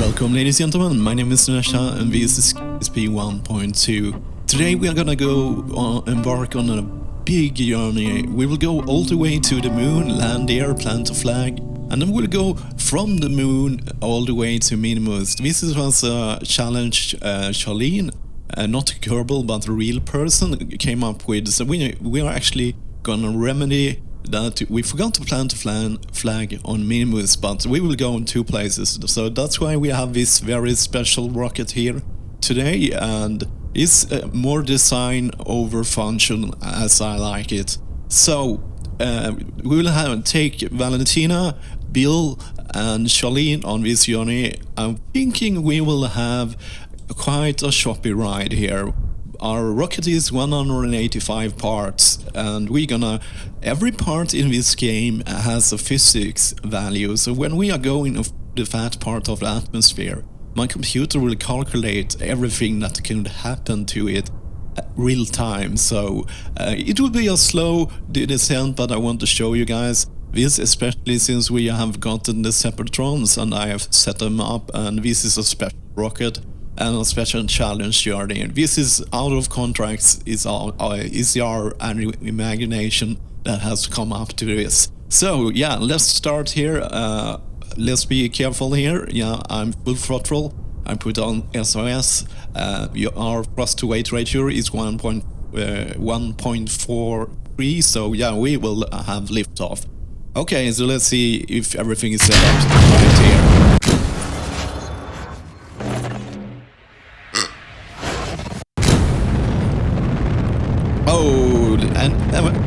Welcome ladies and gentlemen, my name is Nasha and this is KSP 1.2. Today we are gonna embark on a big journey. We will go all the way to the moon, land there, plant a flag, and then we'll go from the moon all the way to Minmus. This was a challenge Charlene, not a Kerbal but a real person, came up with. So we are actually gonna remedy that we forgot to plant a flag on Minmus, but we will go in two places. So that's why we have this very special rocket here today, and it's more design over function as I like it. So we will take Valentina, Bill and Charlene on this journey. I'm thinking we will have quite a choppy ride here. Our rocket is 185 parts, and every part in this game has a physics value. So when we are going of the fat part of the atmosphere, my computer will calculate everything that can happen to it real time. So it will be a slow descent, but I want to show you guys this, especially since we have gotten the Separatrons and I have set them up, and this is a special rocket and a special challenge journey. This is out of contracts, is our imagination that has come up to this. So yeah, let's start here. Let's be careful here. Yeah, I'm full throttle. I put on SOS. Our thrust to weight ratio is 1.43. So yeah, we will have liftoff. Okay, so let's see if everything is set up right here. Oh, and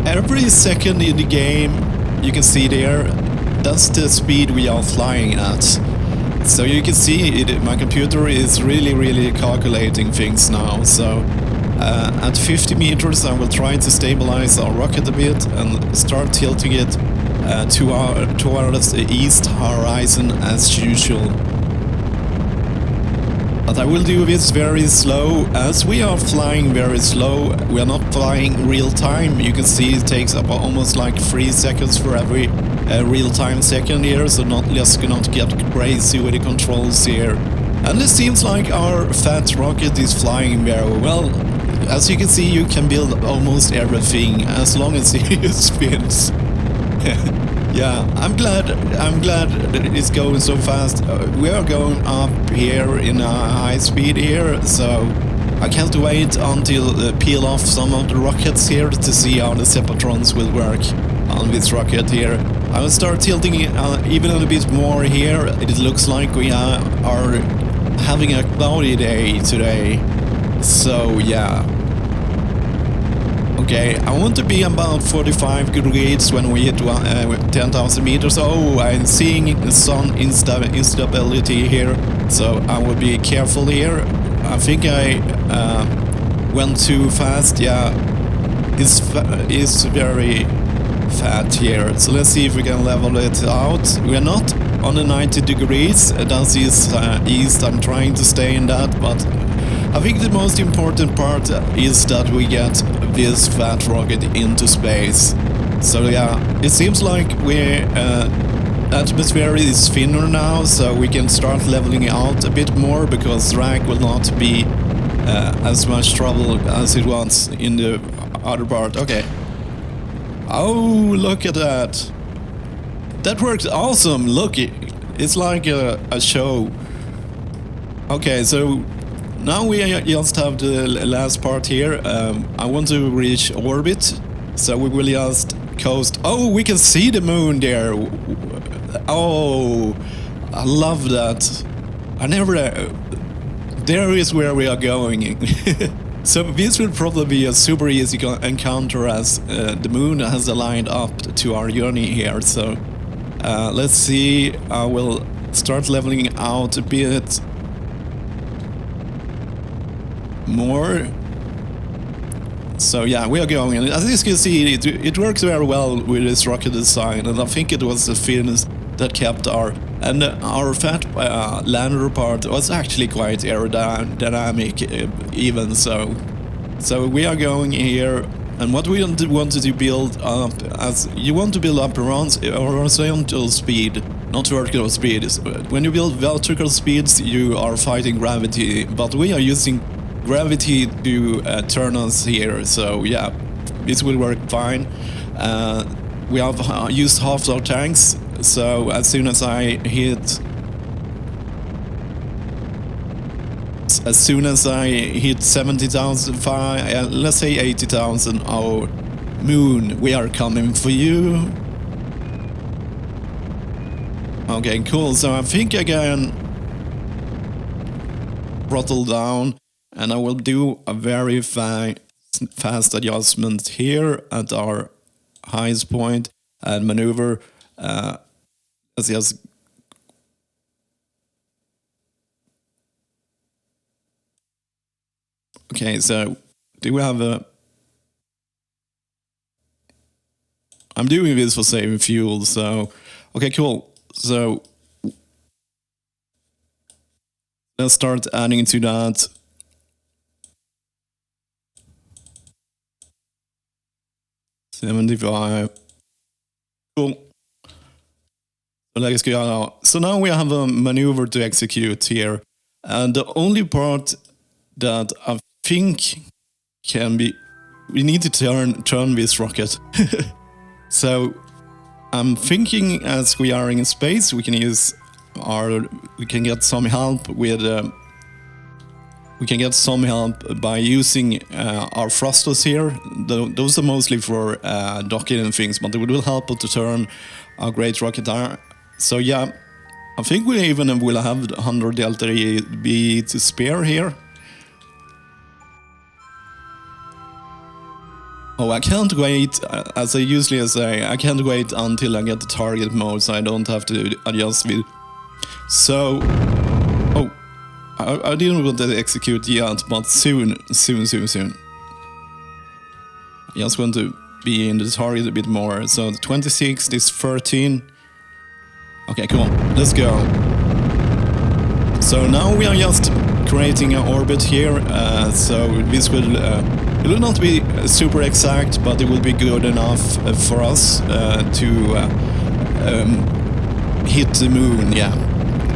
every second in the game, you can see there, that's the speed we are flying at. So you can see my computer is really calculating things now. So at 50 meters I will try to stabilize our rocket a bit and start tilting it towards the east horizon as usual. But I will do this very slow, as we are flying very slow. We are not flying real time. You can see it takes up almost like 3 seconds for every real time second here, so let's not get crazy with the controls here. And it seems like our fat rocket is flying very well. As you can see, you can build almost everything as long as it spins. Yeah, I'm glad that it's going so fast. We are going up here in a high speed here, so I can't wait until peel off some of the rockets here to see how the Separatrons will work on this rocket here. I will start tilting it even a little bit more here. It looks like we are having a cloudy day today, so yeah. Okay, I want to be about 45 degrees when we hit 10,000 meters. Oh, I'm seeing some instability here, so I will be careful here. I think I went too fast. Yeah, it's very fat here. So let's see if we can level it out. We are not on the 90 degrees. That is east. I'm trying to stay in that, but I think the most important part is that we get this fat rocket into space. So yeah, it seems like atmosphere is thinner now, so we can start leveling out a bit more, because drag will not be as much trouble as it was in the other part. Okay. Oh, look at that. That works awesome. Look, it's like a show. Okay, so now we just have the last part here. I want to reach orbit, so we will just coast. Oh, we can see the moon there. Oh, I love that. There is where we are going. So this will probably be a super easy encounter, as the moon has aligned up to our journey here. So let's see. I will start leveling out a bit more. So yeah, we are going, and as you can see, it works very well with this rocket design, and I think it was the Finns that kept our fat lander part was actually quite aerodynamic even so. So we are going here, and what we wanted to build up, as you want to build up around horizontal speed, not vertical speeds. When you build vertical speeds, you are fighting gravity, but we are using gravity to turn us here, so yeah, this will work fine. We have used half our tanks, so as soon as I hit 70,000, let's say 80,000 our moon, we are coming for you. Okay, cool. So I think I can throttle down, and I will do a very fast adjustment here at our highest point and maneuver. Let's just okay. So do we have a? I'm doing this for saving fuel. So okay, cool. So let's start adding to that. $75. Cool. So now we have a maneuver to execute here. And the only part that I think can be... We need to turn this rocket. So I'm thinking as we are in space, we can use we can get some help with by using our thrusters here. Those are mostly for docking and things, but it will help us to turn our great rocket arm. So yeah, I think we even will have 100 Delta B to spare here. Oh, I can't wait, as I usually say, I can't wait until I get the target mode, so I don't have to adjust with. So, oh, I didn't want to execute yet, but soon. I just want to be in the target a bit more. So 26, this 13. Okay, cool, let's go. So now we are just creating an orbit here, so this will, it will not be super exact, but it will be good enough for us to hit the moon, yeah.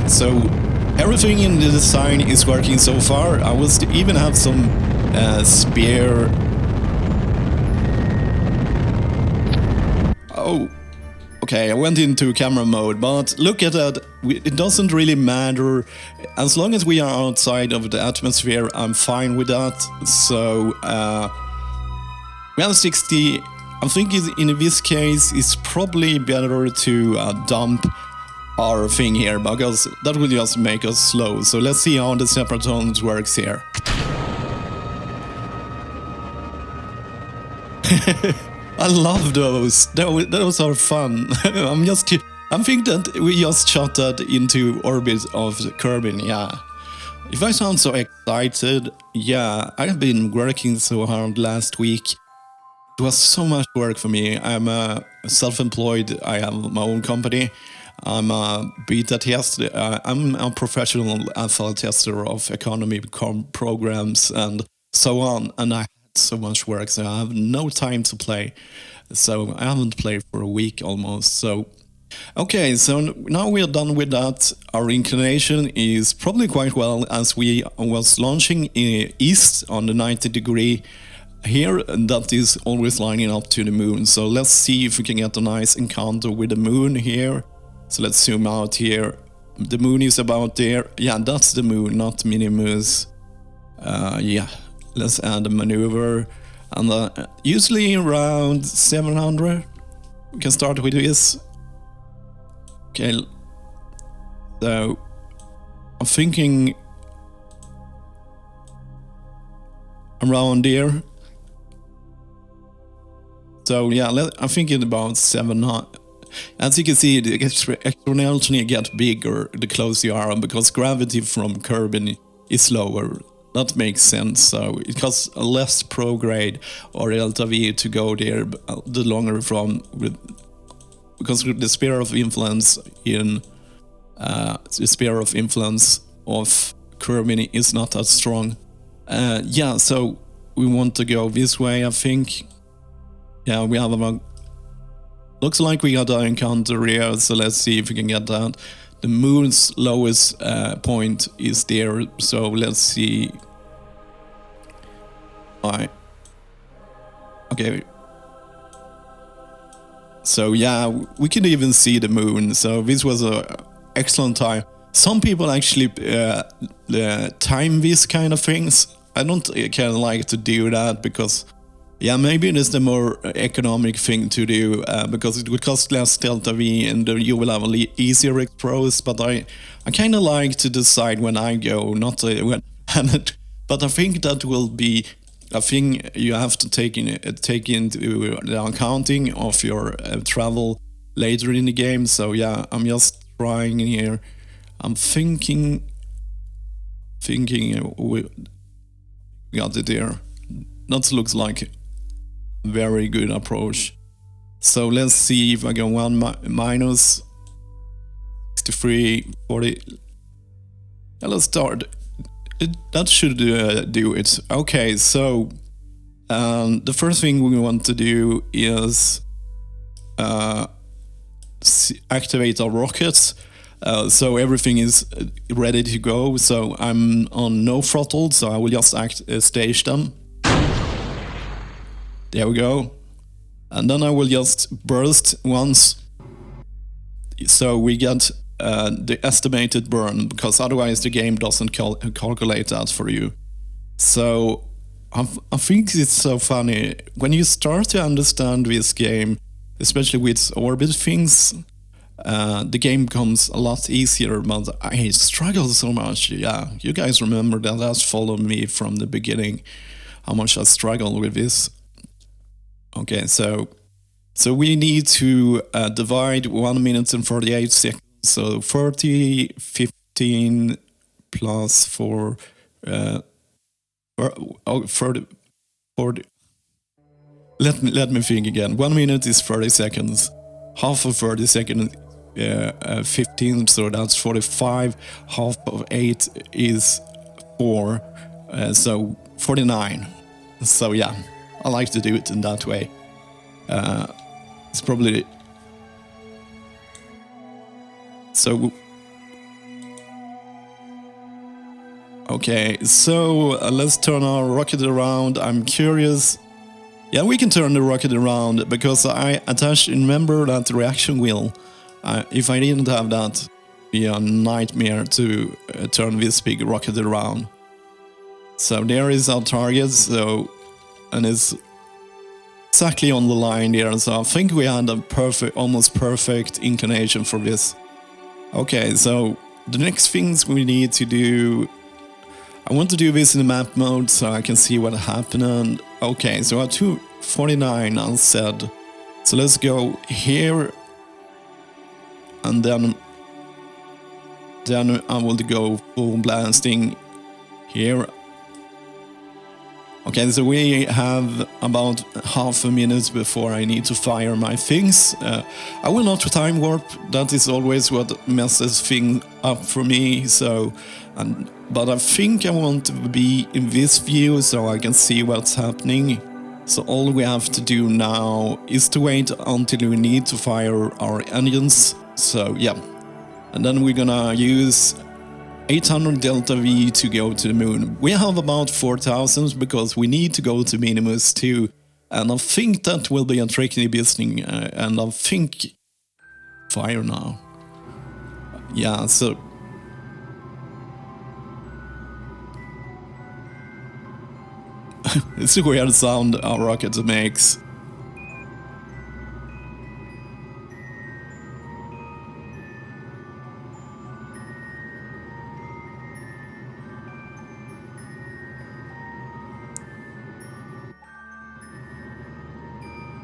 So everything in the design is working so far. I will even have some spare... Oh, okay, I went into camera mode, but look at that, it doesn't really matter. As long as we are outside of the atmosphere, I'm fine with that. So, we have 60. I think in this case, it's probably better to dump our thing here, because that will just make us slow. So let's see how the separatons works here. I love those. Those are fun. I think that we just shot that into orbit of Kerbin, yeah. If I sound so excited, yeah, I have been working so hard last week. It was so much work for me. I'm self-employed, I have my own company. I'm a beta tester, I'm a professional alpha tester of economy programs and so on. And I had so much work, so I have no time to play. So I haven't played for a week almost, so... Okay, so now we are done with that. Our inclination is probably quite well, as we was launching east on the 90-degree here, and that is always lining up to the moon. So let's see if we can get a nice encounter with the moon here. So let's zoom out here. The moon is about there. Yeah, that's the moon, not Minmus. Yeah, let's add a maneuver. And usually around 700. We can start with this. Okay, so I'm thinking around here. So yeah, I'm thinking about 700. As you can see, the exponentially get bigger the closer you are, because gravity from Kerbin is lower. That makes sense. So it costs less prograde or Delta V to go there the longer from because the sphere of influence in the sphere of influence of Kerbin is not as strong. Yeah, so we want to go this way, I think. Yeah, we have about Looks like we got an encounter here, so let's see if we can get that. The moon's lowest point is there, so let's see. Alright. Okay. So yeah, we can even see the moon, so this was a excellent time. Some people actually time these kind of things. I don't kind of like to do that because, yeah, maybe it is the more economic thing to do because it would cost less delta V and you will have easier expros. But I kind of like to decide when I go, not when. But I think that will be a thing you have to take into the accounting of your travel later in the game. So yeah, I'm just trying here. I'm thinking we got it there. That looks like a very good approach. So let's see if I go 1 minus 63, 40. Let's start. That should do it. Okay, so the first thing we want to do is activate our rockets. So everything is ready to go. So I'm on no throttle, so I will just stage them. There we go. And then I will just burst once. So we get the estimated burn, because otherwise the game doesn't calculate that for you. So I think it's so funny when you start to understand this game, especially with orbit things. The game becomes a lot easier, but I struggle so much. Yeah, you guys remember that has followed me from the beginning, how much I struggle with this. Okay, so we need to divide 1 minute and 48 seconds. So 30, 15 plus 4, 30, 40. Let me think again. 1 minute is 30 seconds. Half of 30 seconds, 15, so that's 45. Half of 8 is 4, so 49. So yeah, I like to do it in that way. It's probably... So... Okay, so let's turn our rocket around. I'm curious. Yeah, we can turn the rocket around because I attached, remember that reaction wheel. If I didn't have that, it'd be a nightmare to turn this big rocket around. So there is our target, so, and it's exactly on the line there, so I think we had a perfect, almost perfect inclination for this. Okay, so the next things we need to do, I want to do this in the map mode so I can see what happened. Okay, so I have 249 unsaid. So let's go here, and then I will go full blasting here. Okay, so we have about half a minute before I need to fire my things. I will not time warp, that is always what messes things up for me, so... but I think I want to be in this view so I can see what's happening. So all we have to do now is to wait until we need to fire our engines. So yeah, and then we're gonna use 800 delta V to go to the moon. We have about 4000 because we need to go to Minimus too. And I think that will be a tricky business. And I think... Fire now. Yeah, so... It's a weird sound our rocket makes.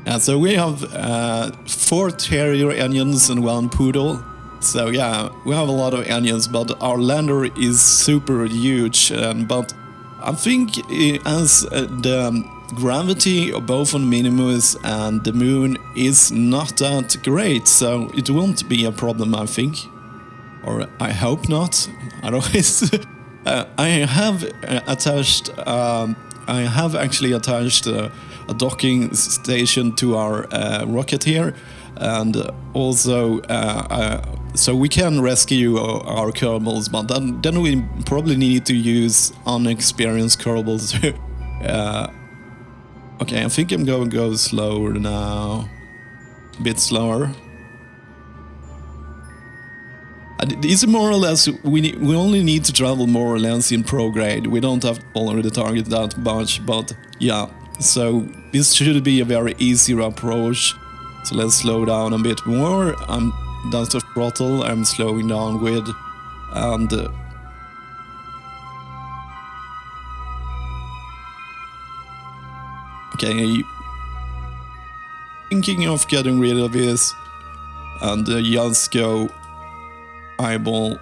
Yeah, so we have 4 Terrier engines and 1 Poodle. So yeah, we have a lot of engines, but our lander is super huge. But I think as the gravity both on Minimus and the moon is not that great, so it won't be a problem, I think. Or I hope not. Otherwise, I have actually attached a docking station to our rocket here. and also so we can rescue our kerbals, but then we probably need to use unexperienced kerbals. Okay, I think I'm going to go slower now, a bit slower. It's more or less, we only need to travel more or less in prograde. We don't have to follow the target that much, but yeah. So this should be a very easy approach. So let's slow down a bit more. That's the throttle I'm slowing down with. And okay, thinking of getting rid of this and just go eyeball.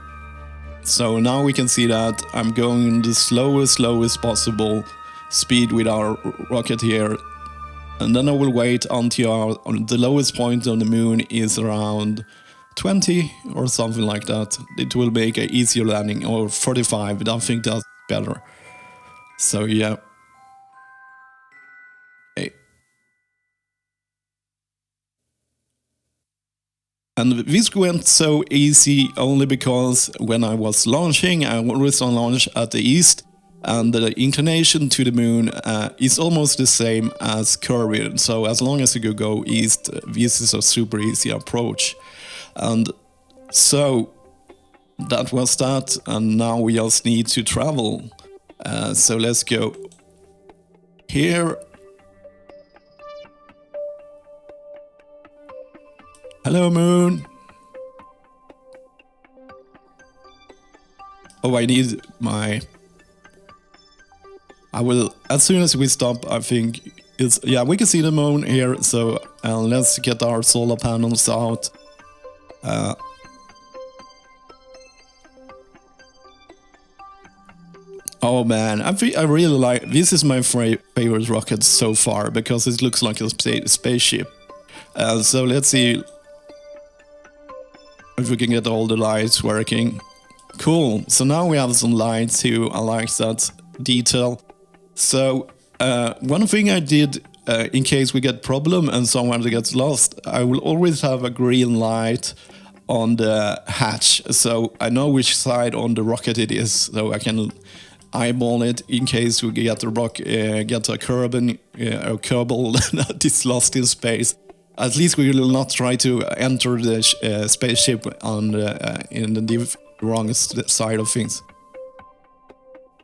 So now we can see that I'm going the slowest possible speed with our rocket here, and then I will wait until the lowest point on the moon is around 20 or something like that. It will make an easier landing, or 45, but I think that's better. So yeah. Okay. And this went so easy only because when I was launching, I always launch at the east, and the inclination to the moon is almost the same as Kerbin. So as long as you go east, this is a super easy approach. And so that was that, and now we just need to travel. So let's go here. Hello, moon. Oh, I need my... I will, as soon as we stop, I think it's... Yeah, we can see the moon here, so let's get our solar panels out. Oh man, I really like... This is my favorite rocket so far, because it looks like a spaceship. So let's see if we can get all the lights working. Cool, so now we have some lights too. I like that detail. So one thing I did in case we get problem and someone gets lost, I will always have a green light on the hatch, so I know which side on the rocket it is, so I can eyeball it in case we get a Kerbin, a kerbal that is lost in space. At least we will not try to enter the spaceship on in the wrong side of things.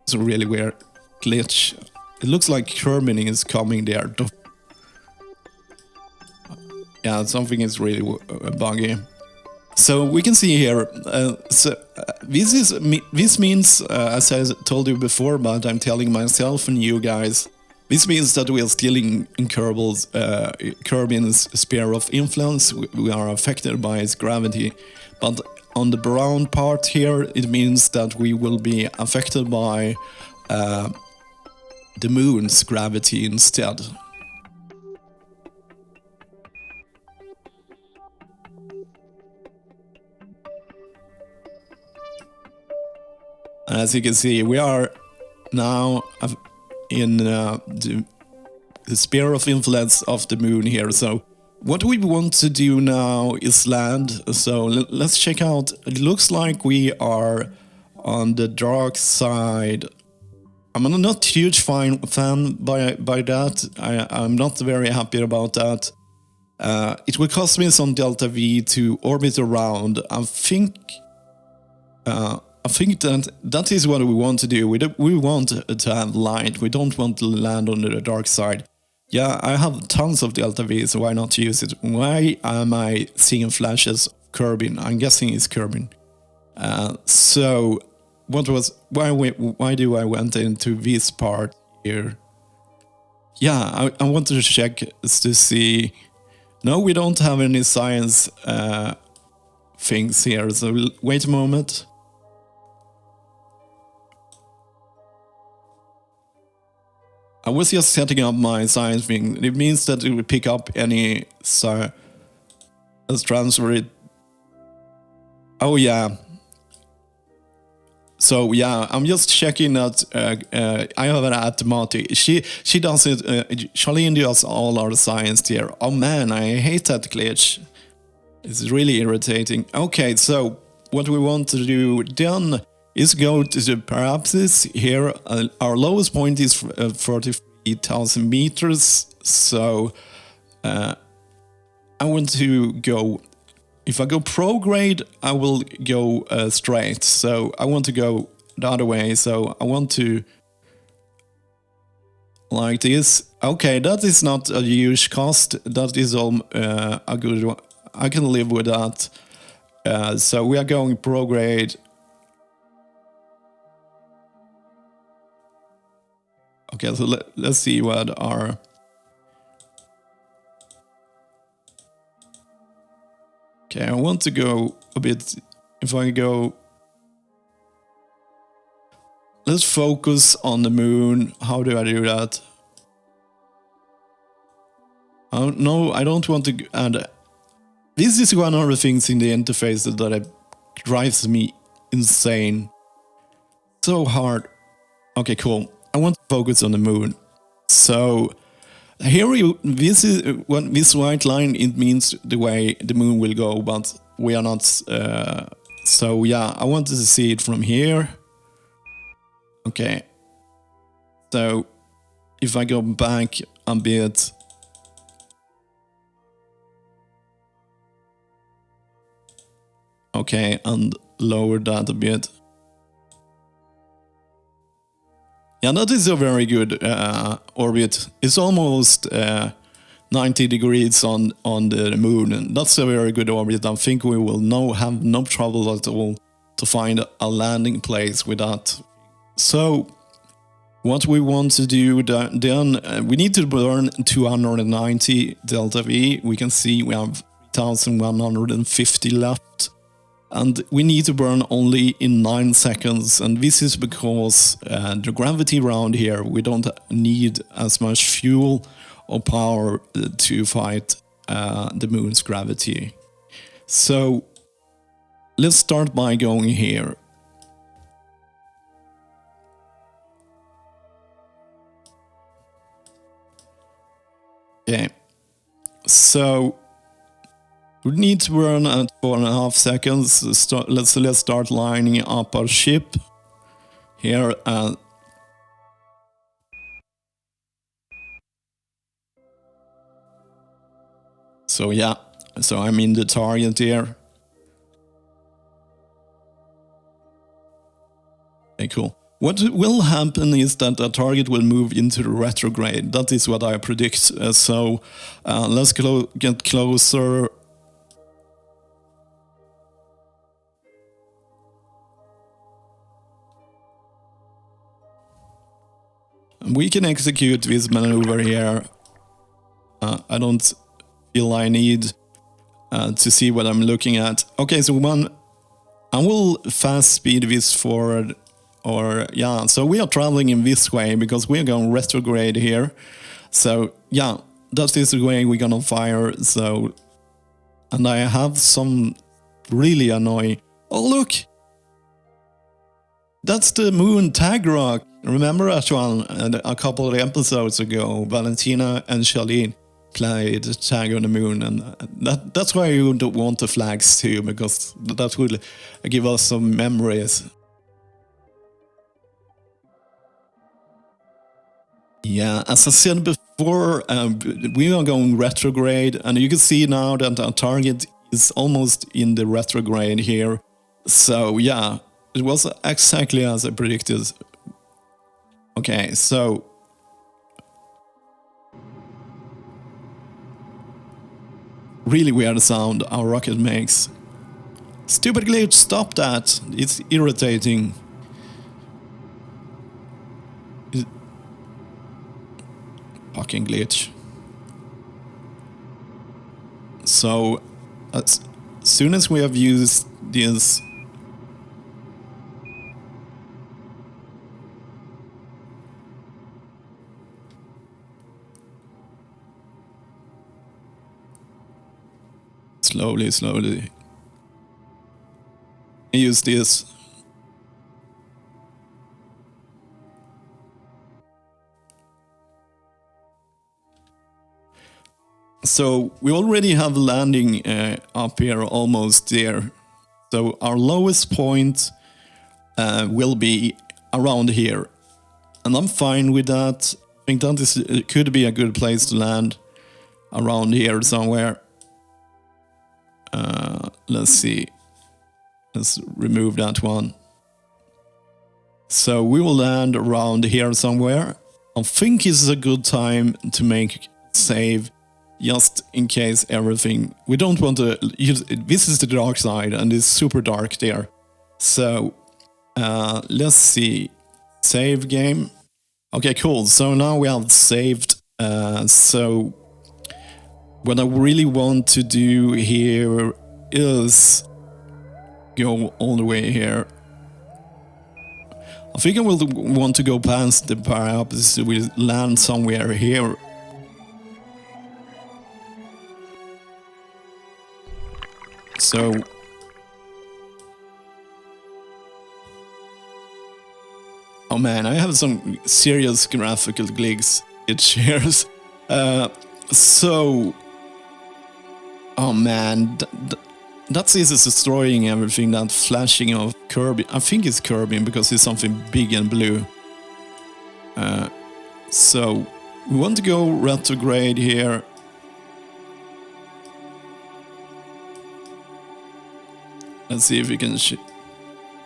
It's a really weird glitch. It looks like Kerbin is coming there. Yeah, something is really buggy. So we can see here. This means, as I told you before, but I'm telling myself and you guys. This means that we are still in Kerbin's sphere of influence. We are affected by its gravity. But on the brown part here, it means that we will be affected by the moon's gravity instead. As you can see, we are now in the sphere of influence of the moon here. So what we want to do now is land. So let's check out. It looks like we are on the dark side. I'm not a huge fan by that. I'm not very happy about that. It will cost me some delta V to orbit around. I think that is what we want to do. We want to have light. We don't want to land on the dark side. Yeah, I have tons of delta V, so why not use it? Why am I seeing flashes of Kerbin? I'm guessing it's Kerbin. So why do I went into this part here? Yeah, I wanted to check to see. No, we don't have any science things here. So wait a moment. I was just setting up my science thing. It means that it will pick up any transfer it. Oh yeah. So yeah, I'm just checking that I have an automatic. She does it. Charlene does all our science here. Oh man, I hate that glitch. It's really irritating. Okay, so what we want to do then is go to the parapsis. Here, our lowest point is 43,000 meters. So I want to go. If I go prograde, I will go straight. So I want to go the other way. So I want to like this. Okay, that is not a huge cost. That is a good one. I can live with that. So we are going prograde. Okay, so let's see what our... Okay, I want to go a bit... If I go... Let's focus on the moon. How do I do that? Oh, no, I don't want to add... This is one of the things in the interface that drives me insane. So hard. Okay, cool. I want to focus on the moon. So here this white line, it means the way the moon will go, but we are not. So yeah, I wanted to see it from here. Okay. So if I go back a bit. Okay, and lower that a bit. Yeah, that is a very good orbit. It's almost 90 degrees on the moon, and that's a very good orbit. I think we will have no trouble at all to find a landing place with that. So, what we want to do then, we need to burn 290 delta V. We can see we have 1,150 left. And we need to burn only in 9 seconds, and this is because the gravity around here, we don't need as much fuel or power to fight the moon's gravity. So let's start by going here. Okay, so we need to burn at 4.5 seconds. Let's start lining up our ship here. So yeah, so I'm in the target here. Okay, cool. What will happen is that the target will move into the retrograde. That is what I predict. So let's get closer. We can execute this maneuver here. I don't feel I need to see what I'm looking at. Okay, so I will fast speed this forward, or yeah, so we are traveling in this way because we are going retrograde here. So yeah, that is the way we're gonna fire. So, and I have some really annoying... Oh look! That's the moon tag rock. Remember that one a couple of episodes ago? Valentina and Charlene played Tag on the Moon, and that's why you don't want the flags too, because that will give us some memories. Yeah, as I said before, we are going retrograde, and you can see now that our target is almost in the retrograde here. So yeah, it was exactly as I predicted. Okay, so really weird sound our rocket makes. Stupid glitch, stop that! It's irritating. Fucking glitch. So, as soon as we have used this... Slowly. Use this. So we already have landing up here almost there. So our lowest point will be around here. And I'm fine with that. I think that could be a good place to land, around here somewhere. Let's see. Let's remove that one. So we will land around here somewhere. I think this is a good time to make save, just in case everything. We don't want to use. This is the dark side, and it's super dark there. So let's see. Save game. Okay, cool. So now we have saved. So what I really want to do here is go all the way here. I think I will want to go past the power-ups, so we land somewhere here. So oh man, I have some serious graphical glitches. It shares. So oh man, that is destroying everything. That flashing of Kerbin. I think it's Kerbin because it's something big and blue. So we want to go retrograde here. Let's see if we can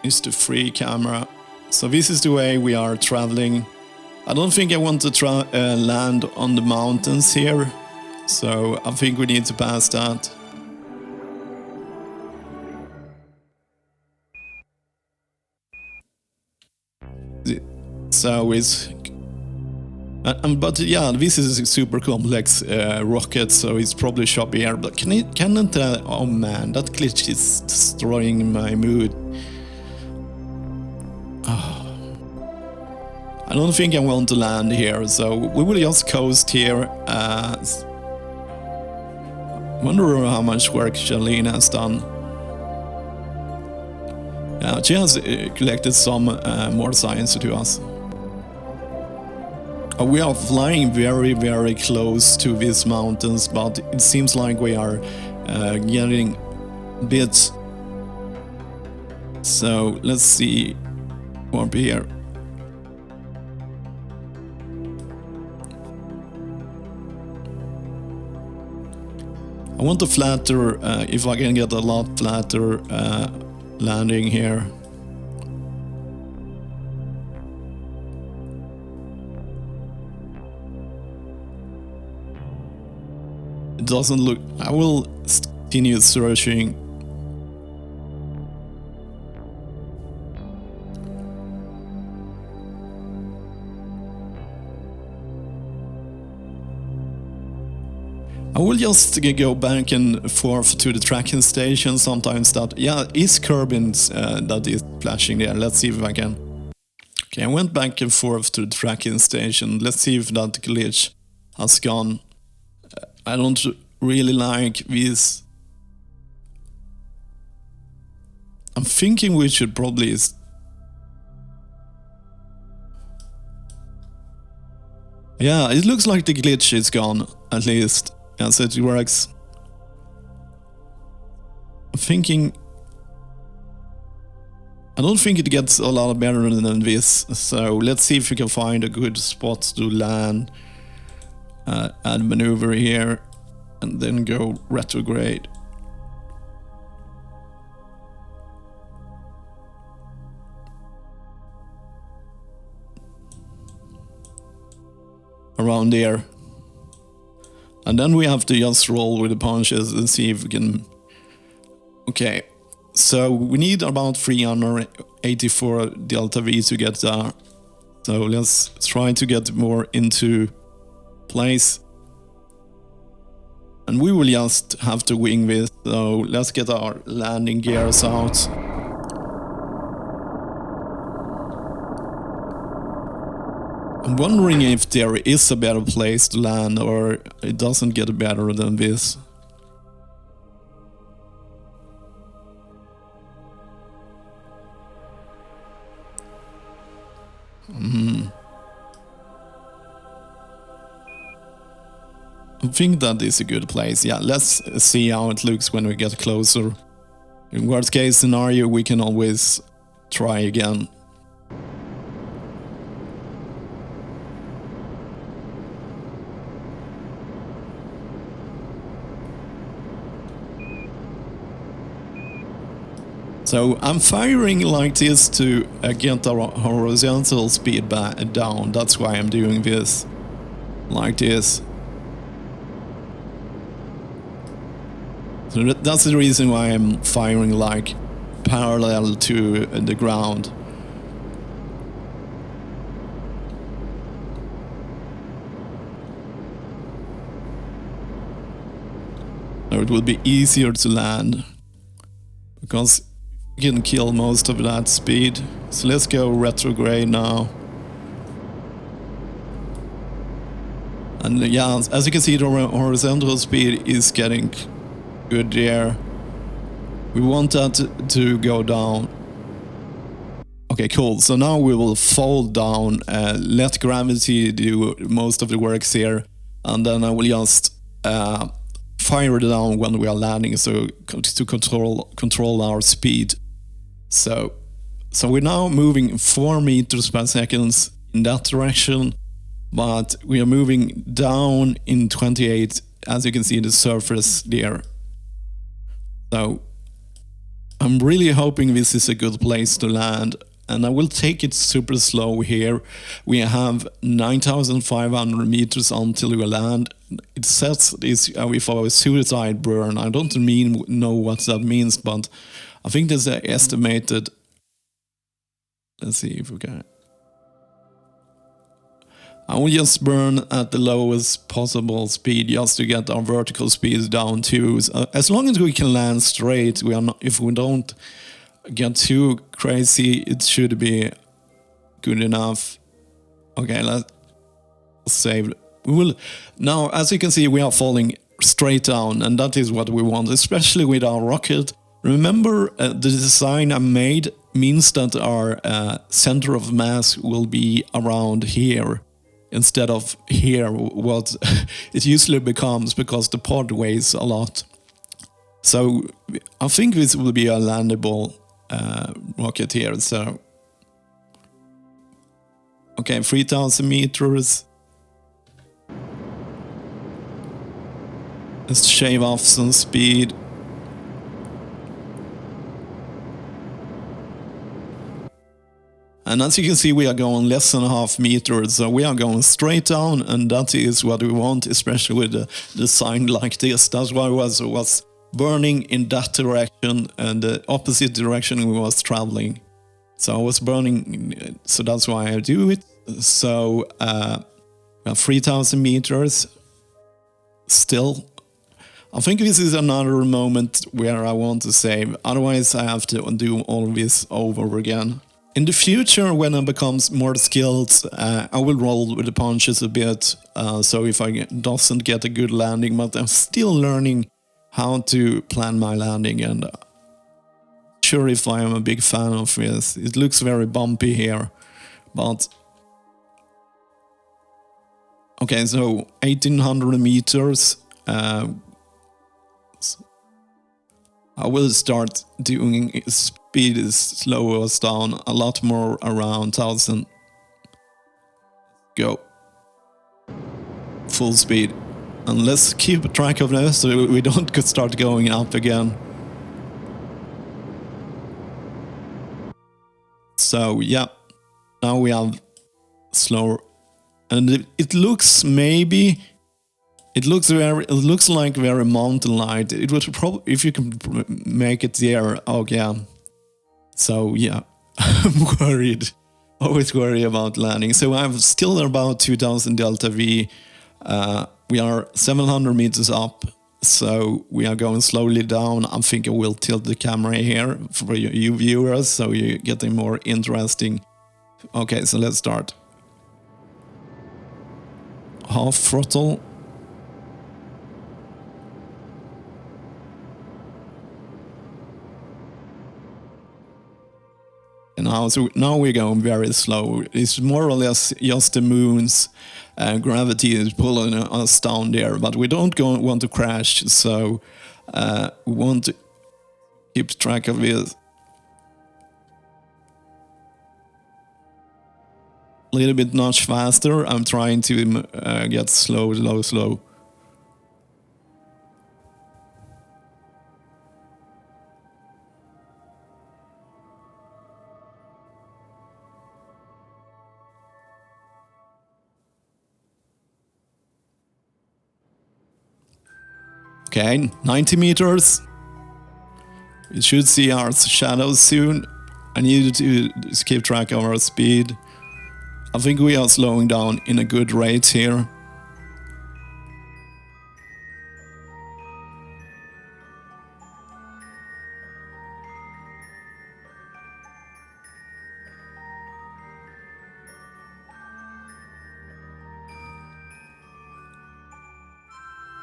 use the free camera. So this is the way we are traveling. I don't think I want to land on the mountains here. So I think we need to pass that. So it's... but yeah, this is a super complex rocket, so it's probably choppy here. But cannot oh man, that glitch is destroying my mood. Oh. I don't think I want to land here, so we will just coast here. Wonder how much work Charlene has done. Yeah, she has collected some more science to us. We are flying very, very close to these mountains, but it seems like we are getting bits. So let's see up here. I want to flatter, if I can get a lot flatter landing here. It doesn't look... I will continue searching. I will just go back and forth to the tracking station sometimes. That, yeah, is Kerbin's that is flashing there. Let's see if I can. Okay, I went back and forth to the tracking station. Let's see if that glitch has gone. I don't really like this. I'm thinking we should probably... Yeah, it looks like the glitch is gone, at least. Yes, it works. I'm thinking... I don't think it gets a lot better than this, so let's see if we can find a good spot to land. Add maneuver here, and then go retrograde. Around there. And then we have to just roll with the punches and see if we can... Okay, so we need about 384 delta V to get there. So let's try to get more into place. And we will just have to wing this, so let's get our landing gears out. I'm wondering if there is a better place to land, or it doesn't get better than this. I think that is a good place. Yeah, let's see how it looks when we get closer. In worst case scenario, we can always try again. So I'm firing like this to get our horizontal speed down. That's why I'm doing this like this. So that's the reason why I'm firing like parallel to the ground. So it will be easier to land because you can kill most of that speed. So let's go retrograde now. And yeah, as you can see, the horizontal speed is getting good there. We want that to go down. Okay, cool. So now we will fall down, let gravity do most of the works here, and then I will just fire it down when we are landing, so to control our speed. So we're now moving 4 meters per second in that direction, but we are moving down in 28, as you can see the surface there. So I'm really hoping this is a good place to land, and I will take it super slow here. We have 9,500 meters until we land. It says this with our suicide burn. I don't know what that means, but I think there's an estimated. Let's see if we can. I will just burn at the lowest possible speed just to get our vertical speeds down too. So as long as we can land straight, we are not. If we don't get too crazy, it should be good enough. Okay, let's save. We will now, as you can see, we are falling straight down, and that is what we want, especially with our rocket. Remember, the design I made means that our center of mass will be around here instead of here, what it usually becomes, because the pod weighs a lot. So I think this will be a landable rocket here. So okay, 3,000 meters. Let's shave off some speed. And as you can see, we are going less than half meters, so we are going straight down, and that is what we want, especially with the design like this. That's why I was burning in that direction, and the opposite direction we was traveling. So I was burning, so that's why I do it. So 3,000 meters still. I think this is another moment where I want to save, otherwise I have to do all this over again. In the future, when I become more skilled, I will roll with the punches a bit, so if I doesn't get a good landing, but I'm still learning how to plan my landing, and sure if I am a big fan of this. It looks very bumpy here, but okay, so 1,800 meters. I will start doing speed is slow us down a lot more, around 1,000. Go. Full speed. And let's keep track of this so we don't start going up again. So yeah, now we have slower. And it looks maybe... It looks like very mountain-like. It would probably, if you can make it there. Oh yeah. So yeah, I'm worried. Always worry about landing. So I'm still about 2,000 delta V. We are 700 meters up. So we are going slowly down. I think I will tilt the camera here for you viewers, so you're getting more interesting. Okay, so let's start. Half throttle. And now, so now we're going very slow. It's more or less just the moon's gravity is pulling us down there, but we don't want to crash, so we want to keep track of this. A little bit much faster. I'm trying to get slow. Okay, 90 meters. We should see our shadows soon. I need to keep track of our speed. I think we are slowing down in a good rate here.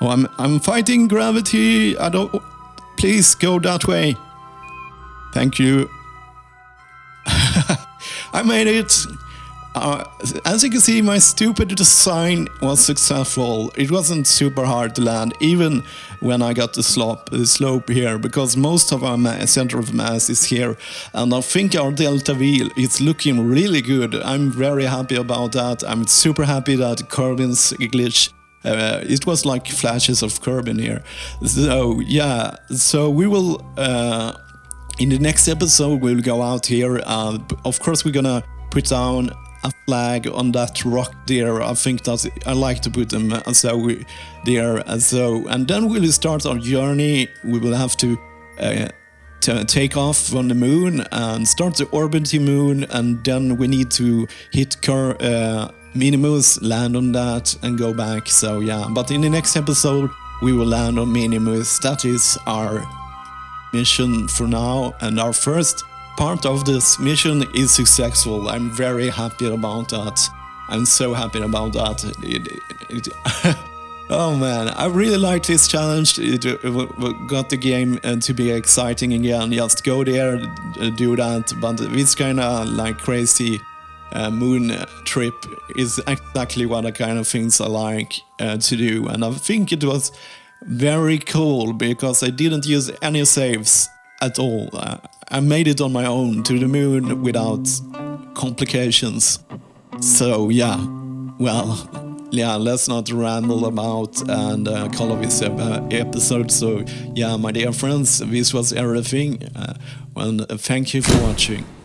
Oh, I'm fighting gravity. I don't. Please go that way. Thank you. I made it. As you can see, my stupid design was successful. It wasn't super hard to land, even when I got the slope here, because most of our center of mass is here, and I think our delta wheel is looking really good. I'm very happy about that. I'm super happy that Kerbin's glitch. It was like flashes of Kerbin here. So yeah, so we will in the next episode we'll go out here. Of course we're gonna put down a flag on that rock there. I think that I like to put them there. And then we'll start our journey. We will have to take off from the moon and start to orbit the moon, and then we need to hit Minimus, land on that and go back. So yeah, but in the next episode we will land on Minimus. That is our mission for now, and our first part of this mission is successful. I'm very happy about that. I'm so happy about that. Oh man, I really like this challenge. It got the game to be exciting again. Just go there, do that. But this kind of like crazy moon trip is exactly what the kind of things I like to do, and I think it was very cool because I didn't use any saves at all. I made it on my own to the moon without complications. So yeah, well, yeah, let's not ramble about and call of this episode. So yeah, my dear friends, this was everything. Well, thank you for watching.